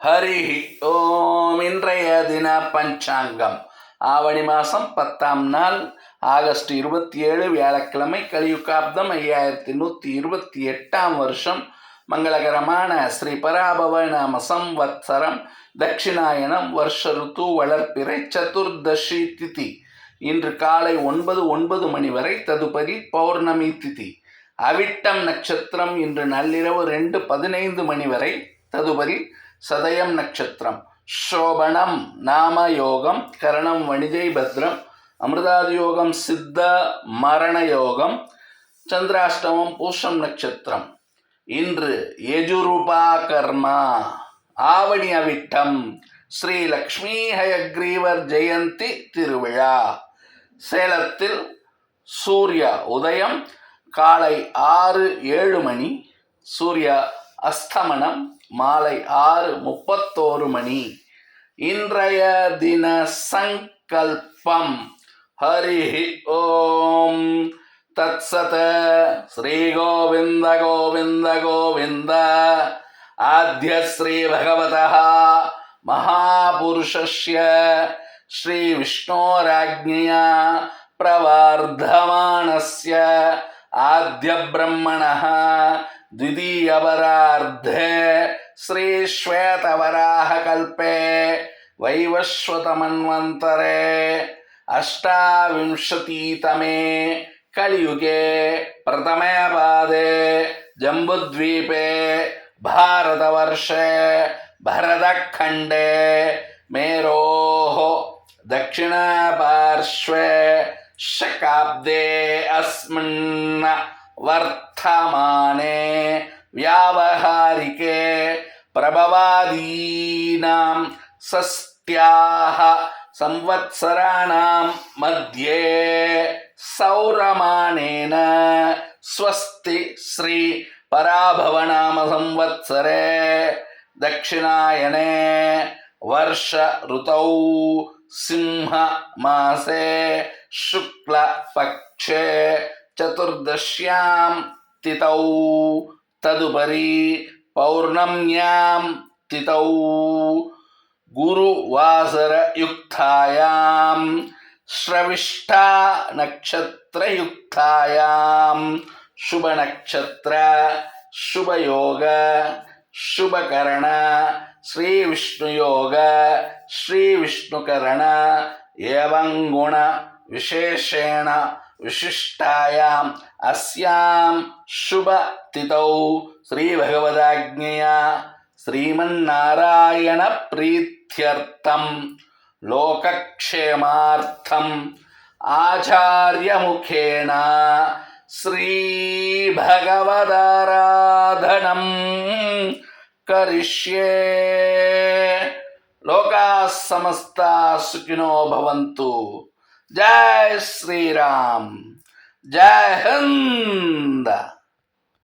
ஹரி ஓம். இன்றைய தின பஞ்சாங்கம் ஆவணி மாதம் 10ஆம் நாள் ஆகஸ்ட் 27 வியாழக்கிழமை, கலியுகாப்தம் 5128ஆம் வருஷம், மங்களகரமான ஸ்ரீ பராபவ நாம சம்வத்சரம், தட்சிணாயனம், வருஷ ருத்து, வளர்ப்பிறை, சதுர்தசி திதி. இன்று காலை 9:09 மணி வரை ததுபதி பௌர்ணமி திதி. அவிட்டம் நட்சத்திரம் இன்று நள்ளிரவு 2:15 மணி வரை ததுபதி சதயம் நட்சத்திரம். சோபனம் நாம யோகம், கரணம் வணிஜை பத்ரம், அமிர்தாதி யோகம் சித்த மரண யோகம், சந்திராஷ்டமம் பூஷம் நட்சத்திரம். இன்று யஜுரூபா கர்மா. ஆவணி அவிட்டம் ஸ்ரீ லக்ஷ்மி ஹயக்ரீவர் ஜெயந்தி திருவிழா. சேலத்தில் சூரிய உதயம் காலை 6:07 மணி, சூரிய அஸ்தமனம் மாலை 6:31 மணி. இன்றைய தின சங்கல்பம். ஹரி ஓம் தத்சத. ஸ்ரீ கோவிந்த கோவிந்த கோவிந்த. ஆத்ய ஸ்ரீ பகவதः மகாபுருஷஸ்ய ஸ்ரீ விஷ்ணோராஜ்ஞயா பிரவர்தமானஸ்ய ஆத்ய பிரம்மணः द्वितीयवरार्धे श्री श्वेतवराहकल्पे वैवस्वतमन्वन्तरे अष्टाविंशतितमे कलियुगे प्रथमे पादे जम्बुद्वीपे भारतवर्षे भरतखण्डे मेरोः दक्षिणपार्श्वे शकाब्दे अस्मिन् वर्तमाने व्यावहारिके प्रभवादीनां षष्ट्याः संवत्सराणां मध्ये सौरमानेन स्वस्ति श्री पराभवनाम संवत्सरे दक्षिणायने वर्ष ऋतौ सिंह मासे शुक्ल पक्षे चतुर्दश्यां तिथौ तदुपरि पौर्णम्यां तिथौ गुरुवासरयुक्तायां श्रविष्ठा नक्षत्रयुक्तायां शुभनक्षत्र शुभयोग शुभकरण श्री विष्णुयोग श्री विष्णुकरण एवं गुण विशेषेण विशिष्टायाम् अस्यां शुभ तिथौ श्री भगवदाज्ञया श्रीमन्नारायण प्रीत्यर्थं लोकक्षेमार्थं आचार्य मुखेन श्री भगवदाराधनं करिष्ये. लोकाः समस्ताः सुखिनो भवन्तु. जय श्री राम. जय हिंद.